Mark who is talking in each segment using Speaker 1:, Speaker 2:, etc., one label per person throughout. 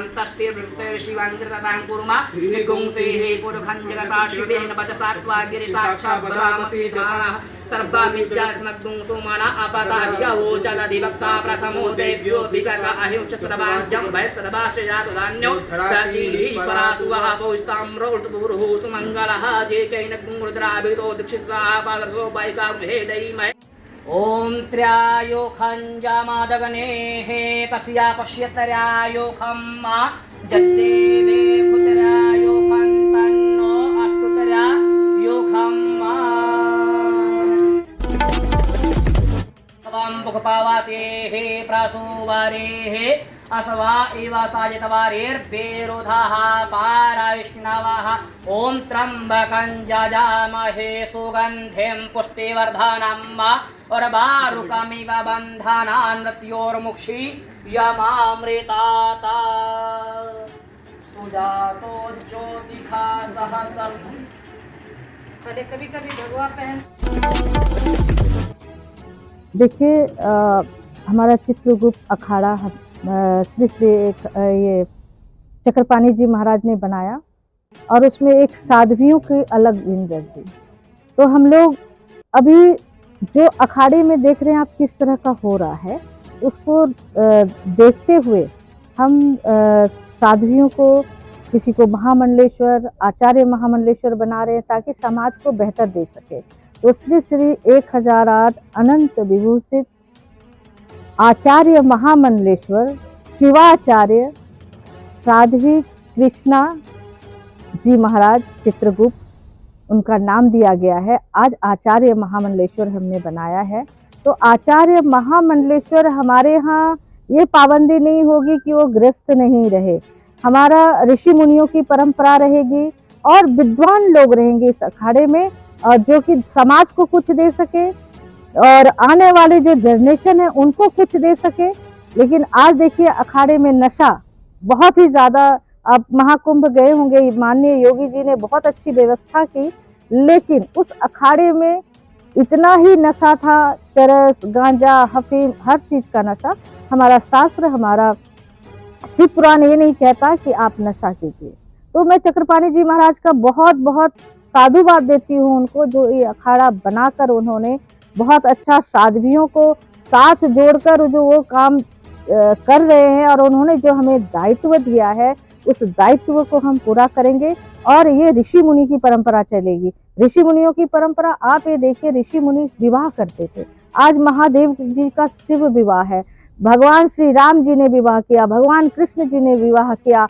Speaker 1: अन्तस्ते शिवाङ्कृततां कुर्मा विगुंसेः पुरुखञ्जगता शिवेन वचसात्वा गिरिसाक्षात् सर्वमिज्जात्मग्गुं सुमना अपताह्यवो जलधिवक्ता प्रथमो देव्यो विगत अहिंचत्रवाज्यं वैश्रवाश्रयातुधान्यो प्राचीः परासुवः पौस्ताम्रोर्तपुरुः सुमङ्गलः जे चैनकुङ्रुद्राभितो दीक्षितः पादर्शो वैकाग्भेदैमय ॐ त्र्यायोखञ्जामादगनेः तस्या पश्यतर्यायोखं मा जत्तेवे कुतर्यायोखं तन्नो अस्तुतर्यायोखं मा पुखपावातेः प्रासुवारेः असवा एव सायतवारेर्वेरोधाः पाराविष्णवः ॐ त्र्यम्बकं जजामहे सुगन्धिं पुष्टिवर्धनम् उर्वारुकमिव बन्धनान् मृत्योर्मुक्षीयमामृतात् सुजातो ज्योतिखा सहस्रम्।
Speaker 2: पहले कभी कभी भगवा पहन।
Speaker 3: देखिए हमारा चित्रगुप्त अखाड़ा श्री ये चक्रपाणी जी महाराज ने बनाया और उसमें एक साध्वियों की अलग विंग दी। तो हम लोग अभी जो अखाड़े में देख रहे हैं आप किस तरह का हो रहा है, उसको देखते हुए हम साध्वियों को, किसी को महामंडलेश्वर, आचार्य महामंडलेश्वर बना रहे हैं ताकि समाज को बेहतर दे सके। तो श्री श्री 1008 अनंत विभूषित आचार्य महामंडलेश्वर शिवाचार्य साध्वी कृष्णा जी महाराज चित्रगुप्त, उनका नाम दिया गया है। आज आचार्य महामंडलेश्वर हमने बनाया है। तो आचार्य महामंडलेश्वर हमारे यहाँ ये पाबंदी नहीं होगी कि वो गृहस्थ नहीं रहे, हमारा ऋषि मुनियों की परंपरा रहेगी और विद्वान लोग रहेंगे इस अखाड़े में, और जो कि समाज को कुछ दे सके और आने वाले जो जनरेशन है उनको कुछ दे सके। लेकिन आज देखिए अखाड़े में नशा बहुत ही ज़्यादा, आप महाकुंभ गए होंगे, माननीय योगी जी ने बहुत अच्छी व्यवस्था की, लेकिन उस अखाड़े में इतना ही नशा था, चरस, गांजा, हफीम, हर चीज़ का नशा। हमारा शास्त्र, हमारा शिव पुराण ये नहीं कहता कि आप नशा कीजिए। तो मैं चक्रपाणी जी महाराज का बहुत बहुत साधुवाद देती हूँ उनको, जो ये अखाड़ा बनाकर उन्होंने बहुत अच्छा साध्वियों को साथ जोड़कर जो वो काम कर रहे हैं, और उन्होंने जो हमें दायित्व दिया है उस दायित्व को हम पूरा करेंगे। और ये ऋषि मुनि की परंपरा चलेगी। ऋषि मुनियों की परंपरा, आप ये देखिए ऋषि मुनि विवाह करते थे। आज महादेव जी का शिव विवाह है, भगवान श्री राम जी ने विवाह किया, भगवान कृष्ण जी ने विवाह किया।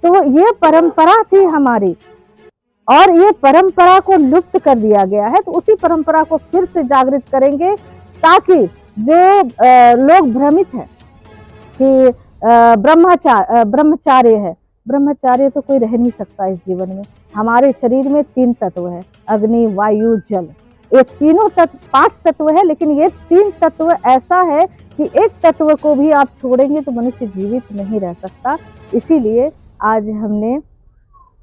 Speaker 3: तो ये परंपरा थी हमारी, और ये परंपरा को लुप्त कर दिया गया है। तो उसी परंपरा को फिर से जागृत करेंगे, ताकि जो लोग भ्रमित हैं कि ब्रह्मचार्य है, ब्रह्मचार्य तो कोई रह नहीं सकता इस जीवन में। हमारे शरीर में 3 तत्व है, अग्नि, वायु, जल। ये तीनों तत्व 5 तत्व है, लेकिन ये 3 तत्व ऐसा है कि एक तत्व को भी आप छोड़ेंगे तो मनुष्य जीवित नहीं रह सकता। इसीलिए आज हमने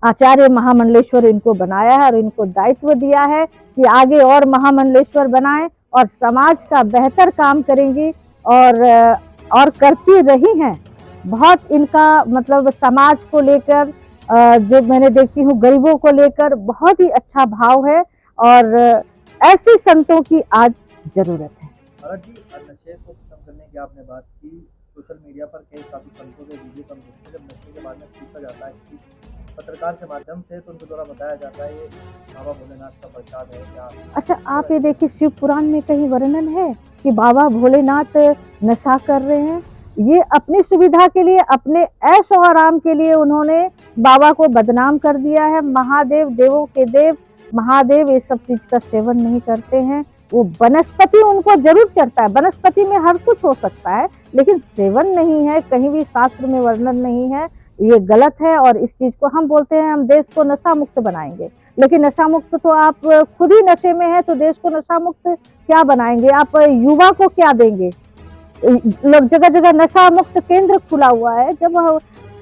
Speaker 3: आचार्य महामंडलेश्वर इनको बनाया है और इनको दायित्व दिया है कि आगे और महामंडलेश्वर बनाएं और समाज का बेहतर काम करेंगी, और करती रही हैं। बहुत इनका मतलब समाज को लेकर, जो मैंने देखती हूँ गरीबों को लेकर बहुत ही अच्छा भाव है, और ऐसे संतों की आज जरूरत है।
Speaker 4: महाराज जी, नशे को खत्म करने की आपने बात की। सोशल मीडिया पर कई काफी संतों के वीडियो कम देखते हैं, जब नशे के बारे में पूछा जाता है कि पत्रकार के माध्यम से, तो उनके द्वारा बताया जाता है ये बाबा भोलेनाथ का प्रसाद है क्या? अच्छा,
Speaker 3: आप ये देखिए शिव पुराण में कहीं वर्णन है कि बाबा भोलेनाथ नशा कर रहे हैं? ये अपनी सुविधा के लिए, अपने ऐश और आराम के लिए उन्होंने बाबा को बदनाम कर दिया है। महादेव, देवों के देव महादेव ये सब चीज का सेवन नहीं करते हैं। वो वनस्पति उनको जरूर चढ़ता है, वनस्पति में हर कुछ हो सकता है, लेकिन सेवन नहीं है, कहीं भी शास्त्र में वर्णन नहीं है। ये गलत है, और इस चीज को हम बोलते हैं हम देश को नशा मुक्त बनाएंगे। लेकिन नशा मुक्त तो आप खुद ही नशे में है, तो देश को नशा मुक्त क्या बनाएंगे? आप युवा को क्या देंगे? लोग जगह जगह नशा मुक्त केंद्र खुला हुआ है। जब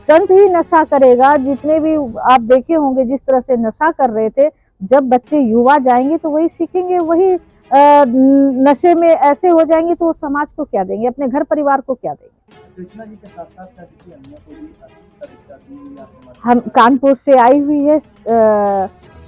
Speaker 3: संत ही नशा करेगा, जितने भी आप देखे होंगे जिस तरह से नशा कर रहे थे, जब बच्चे युवा जाएंगे तो वही सीखेंगे, वही नशे में ऐसे हो जाएंगे तो वो समाज को क्या देंगे, अपने घर परिवार को क्या देंगे।
Speaker 4: कृष्णा जी के साथ साथ क्या किसी अन्य को भी शिक्षा दी या
Speaker 3: हम कानपुर से आई हुई है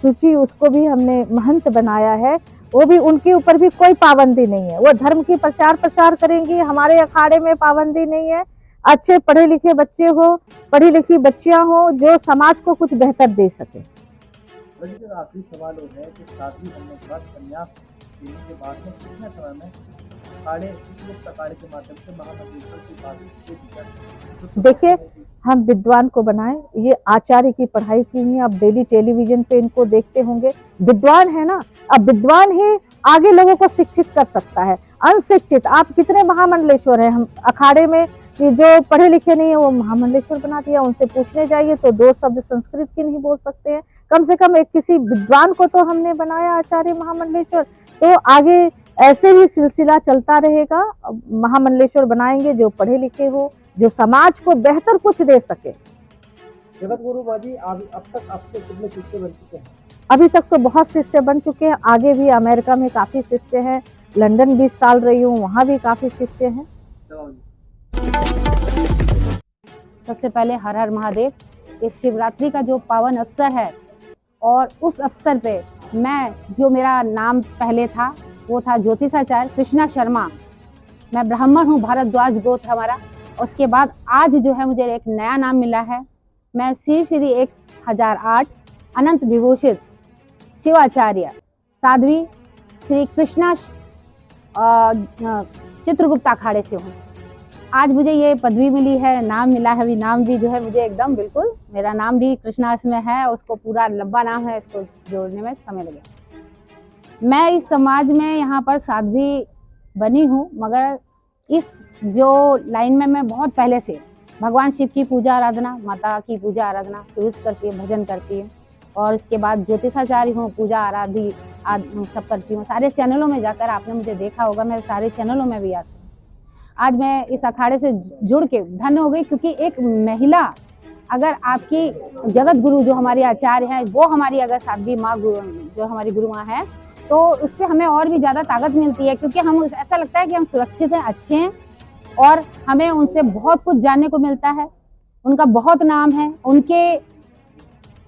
Speaker 3: सूची, उसको भी हमने महंत बनाया है। वो भी, उनके ऊपर भी कोई पाबंदी नहीं है, वो धर्म की प्रचार प्रसार करेंगी। हमारे अखाड़े में पाबंदी नहीं है। अच्छे पढ़े लिखे बच्चे हो, पढ़ी लिखी बच्चियां हो जो समाज को कुछ बेहतर दे सके।
Speaker 4: आखिरी सवाल हो है कि शादी करने के बाद संन्यास लेने के बाद में कितने समय में अखाड़े के माध्यम से महामंडलेश्वर की बात।
Speaker 3: देखिए, हम विद्वान को बनाए, ये आचार्य की पढ़ाई की हुई, आप डेली टेलीविजन पे इनको देखते होंगे। विद्वान है ना, अब विद्वान ही आगे लोगों को शिक्षित कर सकता है। अनशिक्षित आप कितने महामंडलेश्वर हैं हम अखाड़े में, कि जो पढ़े लिखे नहीं है वो महामंडलेश्वर बना दिया। उनसे पूछने जाइए तो 2 शब्द संस्कृत के नहीं बोल सकते हैं। कम से कम एक किसी विद्वान को तो हमने बनाया आचार्य महामंडलेश्वर। तो आगे ऐसे ही सिलसिला चलता रहेगा। महामंडलेश्वर बनाएंगे जो पढ़े लिखे हो, जो समाज को बेहतर कुछ दे सके।
Speaker 4: जगत गुरु बाजी, अब तक आपके कितने शिष्य बन चुके हैं?
Speaker 3: अभी तक तो बहुत शिष्य बन चुके हैं, आगे भी अमेरिका में काफी शिष्य हैं, लंदन 20 साल रही हूँ, वहाँ भी काफी शिष्य हैं।
Speaker 5: सबसे पहले हर हर महादेव। इस शिवरात्रि का जो पावन अवसर है और उस अवसर पे मैं, जो मेरा नाम पहले था वो था ज्योतिषाचार्य कृष्णा शर्मा। मैं ब्राह्मण हूँ, भारद्वाज गोत्र हमारा। उसके बाद आज जो है मुझे एक नया नाम मिला है। मैं श्री श्री 1008 अनंत विभूषित शिवाचार्य साध्वी श्री कृष्णा चित्रगुप्त अखाड़े से हूँ। आज मुझे ये पदवी मिली है, नाम मिला है। अभी नाम भी जो है मुझे एकदम बिल्कुल, मेरा नाम भी कृष्णा इसमें है, उसको पूरा लंबा नाम है, इसको जोड़ने में समय लगेगा। मैं इस समाज में यहाँ पर साध्वी बनी हूँ, मगर इस जो लाइन में मैं बहुत पहले से भगवान शिव की पूजा आराधना, माता की पूजा आराधना शुरू करती है, भजन करती है। और इसके बाद ज्योतिषाचार्य हूँ, पूजा आराधी सब करती हूँ। सारे चैनलों में जाकर आपने मुझे देखा होगा, मेरे सारे चैनलों में भी आती हूँ। आज मैं इस अखाड़े से जुड़ के धन्य हो गई, क्योंकि एक महिला अगर आपकी जगत गुरु जो हमारी आचार्य हैं, वो हमारी अगर साध्वी माँ जो हमारी गुरु माँ है, तो उससे हमें और भी ज़्यादा ताकत मिलती है। क्योंकि हम, ऐसा लगता है कि हम सुरक्षित हैं, अच्छे हैं, और हमें उनसे बहुत कुछ जानने को मिलता है। उनका बहुत नाम है, उनके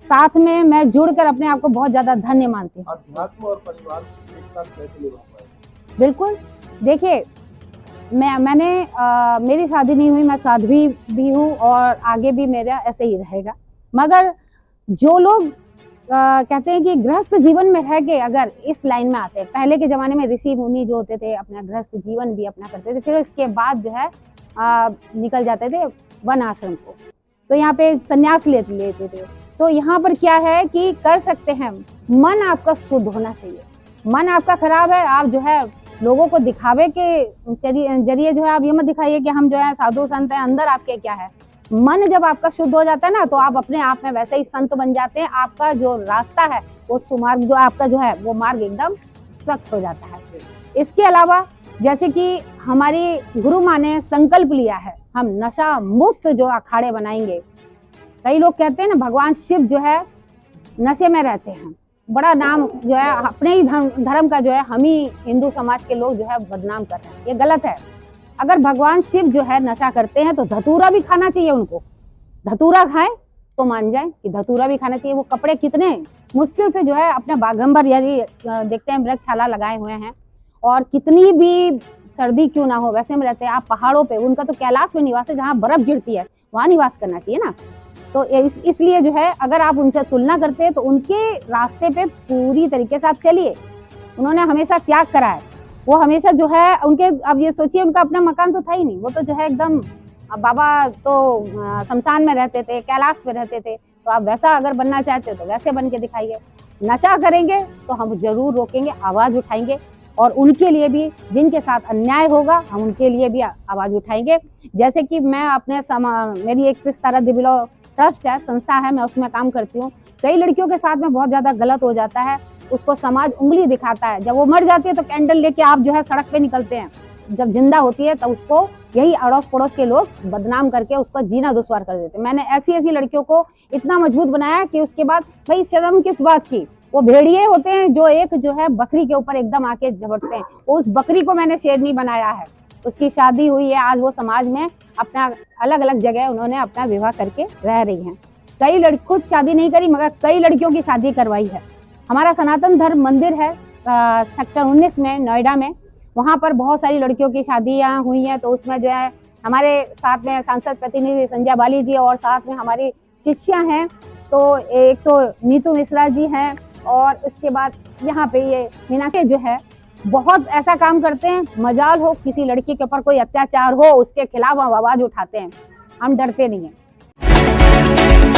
Speaker 5: साथ में मैं जुड़कर अपने आप को बहुत ज़्यादा धन्य मानती हूँ।
Speaker 4: अध्यात्म और परिवार एक साथ कैसे निभा पाए?
Speaker 5: बिल्कुल, देखिए मेरी शादी नहीं हुई, मैं साध्वी भी हूँ और आगे भी मेरा ऐसे ही रहेगा। मगर जो लोग कहते हैं कि गृहस्थ जीवन में रह के अगर इस लाइन में आते हैं, पहले के ज़माने में ऋषि मुनि जो होते थे अपना गृहस्थ जीवन भी अपना करते थे, फिर इसके बाद जो है निकल जाते थे वन आश्रम को, तो यहाँ पे संन्यास लेते थे। तो यहाँ पर क्या है कि कर सकते हैं, मन आपका शुद्ध होना चाहिए। मन आपका खराब है, आप जो है लोगों को दिखावे के जरिए जो है आप ये मत दिखाइए कि हम जो है साधु संत हैं, अंदर आपके क्या है। मन जब आपका शुद्ध हो जाता है ना, तो आप अपने आप में वैसे ही संत बन जाते हैं। आपका जो रास्ता है वो सुमार्ग जो आपका जो है वो मार्ग एकदम सख्त हो जाता है। इसके अलावा जैसे कि हमारी गुरु माँ ने संकल्प लिया है, हम नशा मुक्त जो अखाड़े बनाएंगे। कई लोग कहते हैं ना भगवान शिव जो है नशे में रहते हैं, बड़ा नाम जो है अपने ही धर्म का जो है हम ही हिंदू समाज के लोग जो है बदनाम कर रहे हैं, ये गलत है। अगर भगवान शिव जो है नशा करते हैं तो धतूरा भी खाना चाहिए उनको। धतूरा खाएं तो मान जाए कि धतूरा भी खाना चाहिए। वो कपड़े कितने मुश्किल से जो है अपने बागंबर यदि देखते हैं वृक्षशाला लगाए हुए हैं, और कितनी भी सर्दी क्यों ना हो वैसे में रहते हैं। आप पहाड़ों पे, उनका तो कैलाश में निवास है जहाँ बर्फ गिरती है, वहाँ निवास करना चाहिए ना। तो इसलिए जो है अगर आप उनसे तुलना करते हैं तो उनके रास्ते पे पूरी तरीके से आप चलिए। उन्होंने हमेशा त्याग करा है, वो हमेशा जो है उनके, अब ये सोचिए उनका अपना मकान तो था ही नहीं, वो तो जो है एकदम, बाबा तो शमशान में रहते थे, कैलाश में रहते थे। तो आप वैसा अगर बनना चाहते हो तो वैसे बन के दिखाइए। नशा करेंगे तो हम जरूर रोकेंगे, आवाज़ उठाएंगे, और उनके लिए भी जिनके साथ अन्याय होगा हम उनके लिए भी आवाज़ उठाएंगे। जैसे कि मैं अपने मेरी एक विस्तारा दिबिलो ट्रस्ट है, संस्था है, मैं उसमें काम करती हूँ। कई लड़कियों के साथ में बहुत ज़्यादा गलत हो जाता है, उसको समाज उंगली दिखाता है। जब वो मर जाती है तो कैंडल लेके आप जो है सड़क पे निकलते हैं, जब जिंदा होती है तो उसको यही अड़ोस पड़ोस के लोग बदनाम करके उसको जीना दुश्वार कर देते हैं। मैंने ऐसी लड़कियों को इतना मजबूत बनाया कि उसके बाद भाई शर्म किस बात की, वो भेड़िए होते हैं जो एक जो है बकरी के ऊपर एकदम आके झपटते हैं, उस बकरी को मैंने शेरनी बनाया है। उसकी शादी हुई है, आज वो समाज में अपना अलग अलग जगह उन्होंने अपना विवाह करके रह रही हैं। कई लड़की खुद शादी नहीं करी मगर कई लड़कियों की शादी करवाई है। हमारा सनातन धर्म मंदिर है सेक्टर 19 में नोएडा में, वहाँ पर बहुत सारी लड़कियों की शादियाँ हुई हैं। तो उसमें जो है हमारे साथ में सांसद प्रतिनिधि संजय बाली जी और साथ में हमारी शिष्या हैं, तो एक तो नीतू मिश्रा जी हैं और इसके बाद यहाँ पे ये मीनाक्षी जो है बहुत ऐसा काम करते हैं। मजाल हो किसी लड़की के ऊपर कोई अत्याचार हो उसके खिलाफ हम आवाज उठाते हैं, हम डरते नहीं हैं।